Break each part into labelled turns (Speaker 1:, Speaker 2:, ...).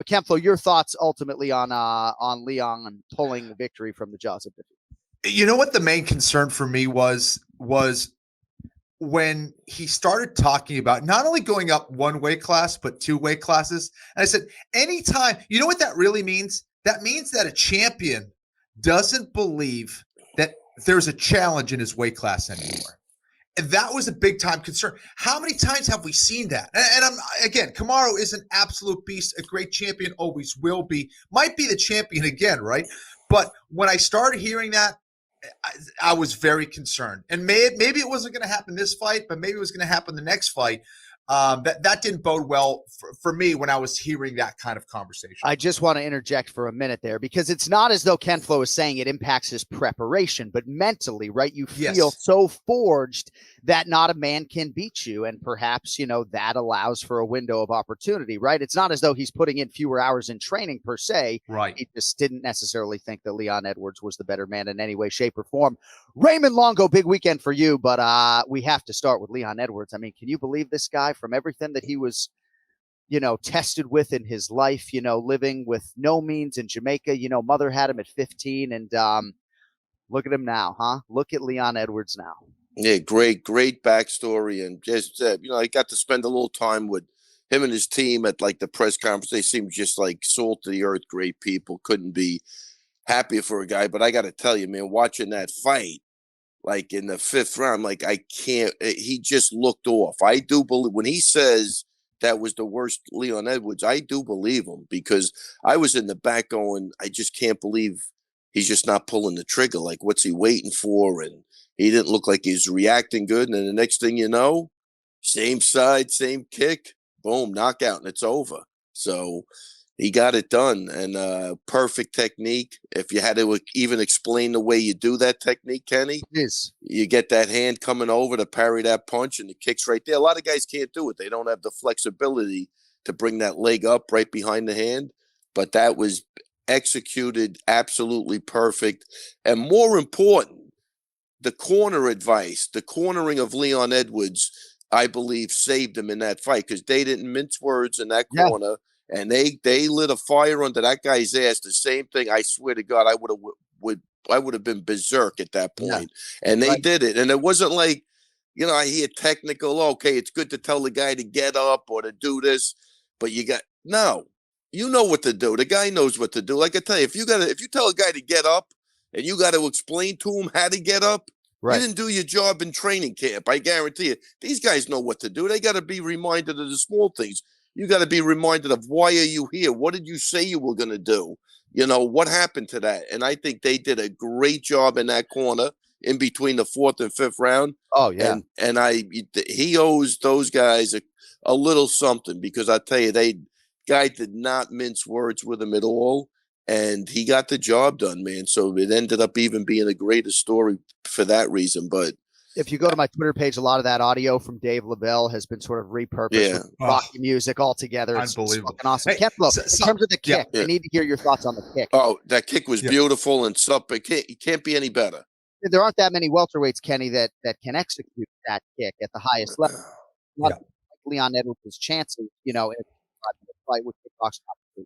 Speaker 1: Ken Flo, your thoughts ultimately on Leon pulling the victory from the jaws of defeat.
Speaker 2: You know what the main concern for me was when he started talking about not only going up one weight class, but 2 weight classes. And I said, anytime, you know what that really means? That means that a champion doesn't believe that there's a challenge in his weight class anymore. And that was a big time concern. How many times have we seen that? And again, Kamaru is an absolute beast, a great champion, always will be, might be the champion again, right? But when I started hearing that, I was very concerned. And maybe it wasn't going to happen this fight, but maybe it was going to happen the next fight. That didn't bode well for me when I was hearing that kind of conversation.
Speaker 1: I just want to interject for a minute there, because it's not as though Ken Flo is saying it impacts his preparation, but mentally, right? You feel so forged that not a man can beat you. And perhaps, that allows for a window of opportunity, right? It's not as though he's putting in fewer hours in training per se.
Speaker 2: Right.
Speaker 1: He just didn't necessarily think that Leon Edwards was the better man in any way, shape, or form. Raymond Longo, big weekend for you, but we have to start with Leon Edwards. I mean, can you believe this guy, from everything that he was, tested with in his life, living with no means in Jamaica, mother had him at 15, and look at him now, huh? Look at Leon Edwards now.
Speaker 3: Yeah, great backstory. And just, I got to spend a little time with him and his team at like the press conference. They seemed just like salt of the earth, great people. Couldn't be happier for a guy. But I got to tell you, man, watching that fight, like in the 5th round, like he just looked off. I do believe when he says that was the worst Leon Edwards, I do believe him, because I was in the back going, I just can't believe he's just not pulling the trigger. Like, what's he waiting for? And he didn't look like he's reacting good. And then the next thing you know, same side, same kick, boom, knockout, and it's over. So he got it done, and perfect technique. If you had to even explain the way you do that technique, Kenny, you get that hand coming over to parry that punch, and the kick's right there. A lot of guys can't do it. They don't have the flexibility to bring that leg up right behind the hand. But that was executed absolutely perfect. And more important, the corner advice, the cornering of Leon Edwards, I believe saved him in that fight, because they didn't mince words in that corner. And they lit a fire under that guy's ass. The same thing, I swear to God, I would have been berserk at that point. Yeah. And they did it. And it wasn't like, I hear technical, okay, it's good to tell the guy to get up or to do this, but you know what to do. The guy knows what to do. Like I tell you, if you tell a guy to get up and you got to explain to him how to get up, you didn't do your job in training camp. I guarantee you, these guys know what to do. They got to be reminded of the small things. You got to be reminded of, why are you here? What did you say you were going to do? What happened to that? And I think they did a great job in that corner in between the 4th and 5th round.
Speaker 1: Oh, yeah.
Speaker 3: And he owes those guys a little something, because I tell you, guy did not mince words with him at all. And he got the job done, man. So it ended up even being a greater story for that reason. But
Speaker 1: if you go to my Twitter page, a lot of that audio from Dave LaBelle has been sort of repurposed with rocky music all together. It's fucking awesome. Hey, in terms of the kick, I need to hear your thoughts on the kick.
Speaker 3: Oh, that kick was beautiful and stuff. It can't be any better.
Speaker 1: There aren't that many welterweights, Kenny, that can execute that kick at the highest level. Like Leon Edwards' chances, in the fight with kickboxing.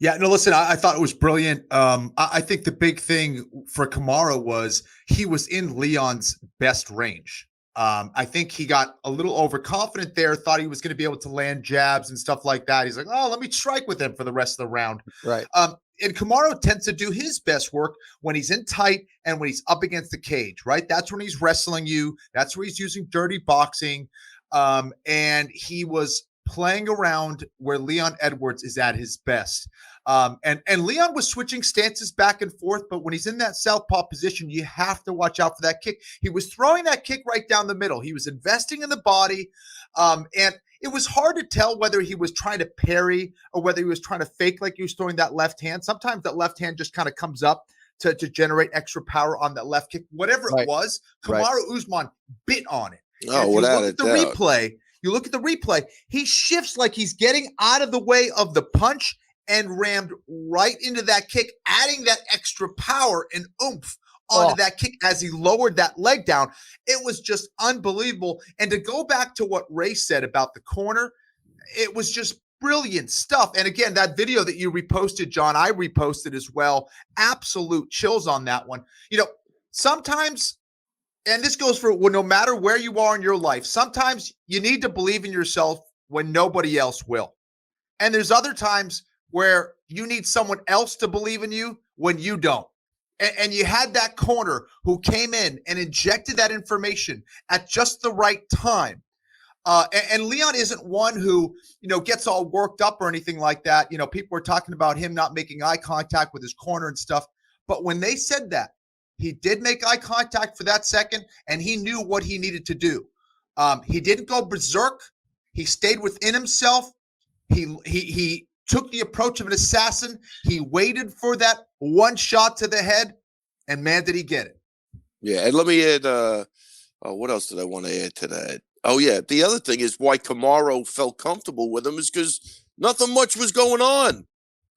Speaker 2: Yeah, no, listen, I thought it was brilliant. I think the big thing for Kamaru was he was in Leon's best range. I think he got a little overconfident there, thought he was going to be able to land jabs and stuff like that. He's like, oh, let me strike with him for the rest of the round.
Speaker 1: Right.
Speaker 2: And Kamaru tends to do his best work when he's in tight and when he's up against the cage, right? That's when he's wrestling you. That's where he's using dirty boxing. And he was playing around where Leon Edwards is at his best. And Leon was switching stances back and forth, but when he's in that southpaw position, you have to watch out for that kick. He was throwing that kick right down the middle. He was investing in the body. And it was hard to tell whether he was trying to parry or whether he was trying to fake like he was throwing that left hand. Sometimes that left hand just kind of comes up to generate extra power on that left kick. Whatever it was, Kamaru Usman bit on it.
Speaker 3: Oh, without a doubt.
Speaker 2: You look at the replay, he shifts like he's getting out of the way of the punch and rammed right into that kick, adding that extra power and oomph onto that kick as he lowered that leg down. It was just unbelievable. And to go back to what Ray said about the corner, it was just brilliant stuff. And again, that video that you reposted, John, I reposted as well. Absolute chills on that one. Sometimes, and this goes for no matter where you are in your life, sometimes you need to believe in yourself when nobody else will. And there's other times where you need someone else to believe in you when you don't. And you had that corner who came in and injected that information at just the right time. And Leon isn't one who, gets all worked up or anything like that. People were talking about him not making eye contact with his corner and stuff. But when they said that, he did make eye contact for that second, and he knew what he needed to do. He didn't go berserk. He stayed within himself. He took the approach of an assassin. He waited for that one shot to the head, and man, did he get it.
Speaker 3: Yeah, and let me add, what else did I want to add to that? Oh, yeah, the other thing is why Kamaru felt comfortable with him is because nothing much was going on.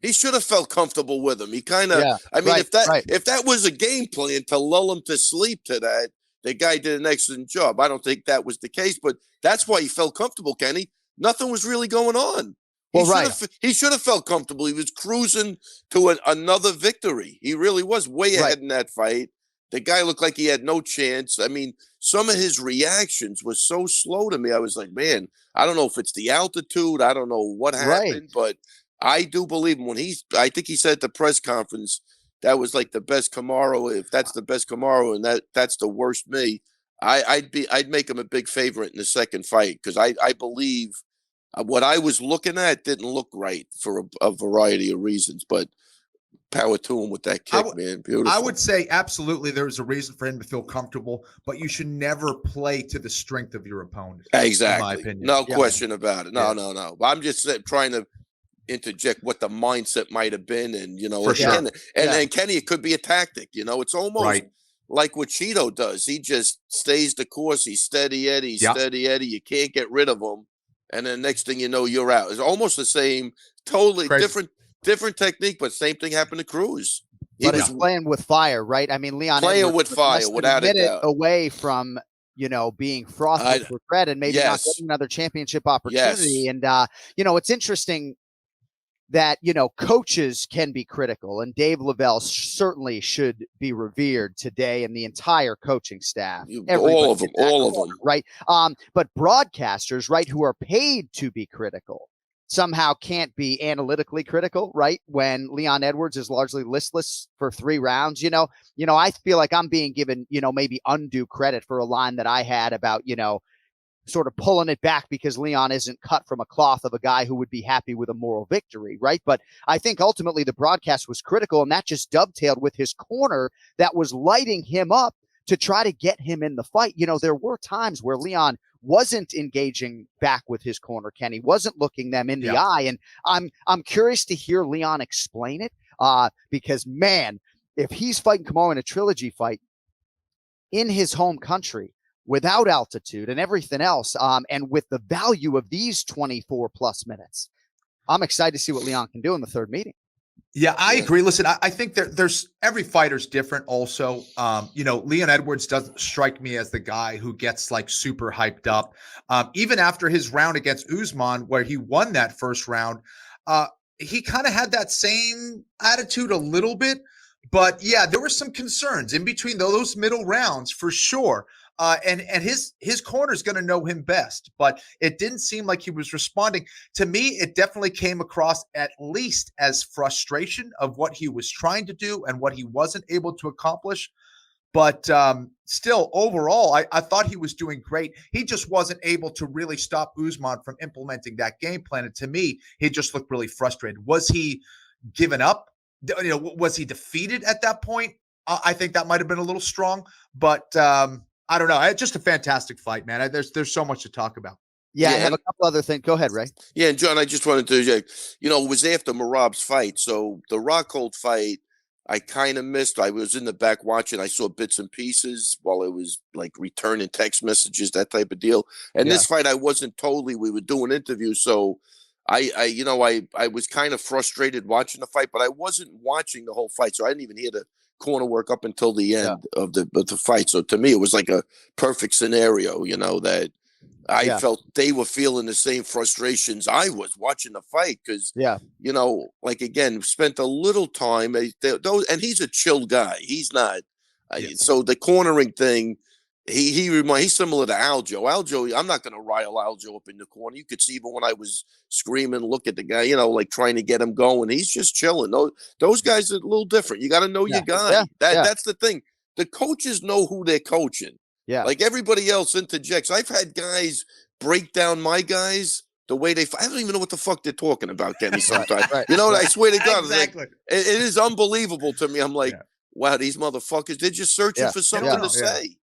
Speaker 3: He should have felt comfortable with him. He kind of, if that was a game plan to lull him to sleep to that, the guy did an excellent job. I don't think that was the case, but that's why he felt comfortable, Kenny. Nothing was really going on. He should have felt comfortable. He was cruising to another victory. He really was way ahead in that fight. The guy looked like he had no chance. I mean, some of his reactions were so slow to me. I was like, man, I don't know if it's the altitude. I don't know what happened, but I do believe him I think he said at the press conference, that was like the best Kamaru. If that's the best Kamaru and that's the worst me, I'd make him a big favorite in the second fight. Cause I believe what I was looking at didn't look right for a variety of reasons, but power to him with that kick, man. Beautiful.
Speaker 2: I would say absolutely there's a reason for him to feel comfortable, but you should never play to the strength of your opponent.
Speaker 3: Exactly.
Speaker 2: In my opinion.
Speaker 3: No question about it. No. I'm just trying to interject what the mindset might have been. And, and Kenny, it could be a tactic. It's almost like what Cheeto does. He just stays the course. He's steady Eddie, steady Eddie. You can't get rid of him. And then next thing you know, you're out. It's almost the same, totally different technique, but same thing happened to Cruz.
Speaker 1: He was playing with fire, right? I mean, Leon
Speaker 3: playing with fire without a doubt.
Speaker 1: Away from being frosted for Fred and maybe not getting another championship opportunity. And it's interesting that coaches can be critical, and Dave Lavelle certainly should be revered today, and the entire coaching staff,
Speaker 3: all of them,
Speaker 1: right? But broadcasters, right, who are paid to be critical, somehow can't be analytically critical, right? When Leon Edwards is largely listless for 3 rounds, I feel like I'm being given, maybe undue credit for a line that I had about, sort of pulling it back because Leon isn't cut from a cloth of a guy who would be happy with a moral victory, right? But I think ultimately the broadcast was critical, and that just dovetailed with his corner that was lighting him up to try to get him in the fight. There were times where Leon wasn't engaging back with his corner, Kenny, wasn't looking them in the eye. And I'm curious to hear Leon explain it because, man, if he's fighting Kamaru in a trilogy fight in his home country, without altitude and everything else, and with the value of these 24 plus minutes, I'm excited to see what Leon can do in the third meeting.
Speaker 2: Yeah, I agree. Listen, I think there's every fighter's different also. Leon Edwards doesn't strike me as the guy who gets like super hyped up. Even after his round against Usman, where he won that first round, he kind of had that same attitude a little bit. But yeah, there were some concerns in between those middle rounds for sure. And his corner is going to know him best, but it didn't seem like he was responding. To me, it definitely came across at least as frustration of what he was trying to do and what he wasn't able to accomplish. But still, overall, I thought he was doing great. He just wasn't able to really stop Usman from implementing that game plan. And to me, he just looked really frustrated. Was he given up? Was he defeated at that point? I think that might have been a little strong, but I don't know. It's just a fantastic fight, man. There's so much to talk about.
Speaker 1: Yeah, I have a couple other things. Go ahead, Ray.
Speaker 3: Yeah, and John, I just wanted to, it was after Merab's fight. So the Rockhold fight, I kind of missed. I was in the back watching. I saw bits and pieces while I was like returning text messages, that type of deal. And this fight, I wasn't totally. We were doing interviews, so I was kind of frustrated watching the fight, but I wasn't watching the whole fight, so I didn't even hear the corner work up until the end of the fight. So to me, it was like a perfect scenario, that I felt they were feeling the same frustrations I was watching the fight because, you know, like, again, spent a little time. And he's a chill guy. He's not. So the cornering thing, he's similar to Aljo. Aljo, I'm not going to rile Aljo up in the corner. You could see even when I was screaming, look at the guy, you know, like trying to get him going. He's just chilling. Those guys are a little different. You got to know your guy. That's the thing. The coaches know who they're coaching.
Speaker 1: Yeah.
Speaker 3: Like everybody else interjects. I've had guys break down my guys the way I don't even know what the fuck they're talking about, Kenny, sometimes.
Speaker 1: Right.
Speaker 3: You know, I swear to God,
Speaker 2: Exactly.
Speaker 3: like, it is unbelievable to me. I'm like, wow, these motherfuckers, they're just searching for something to say.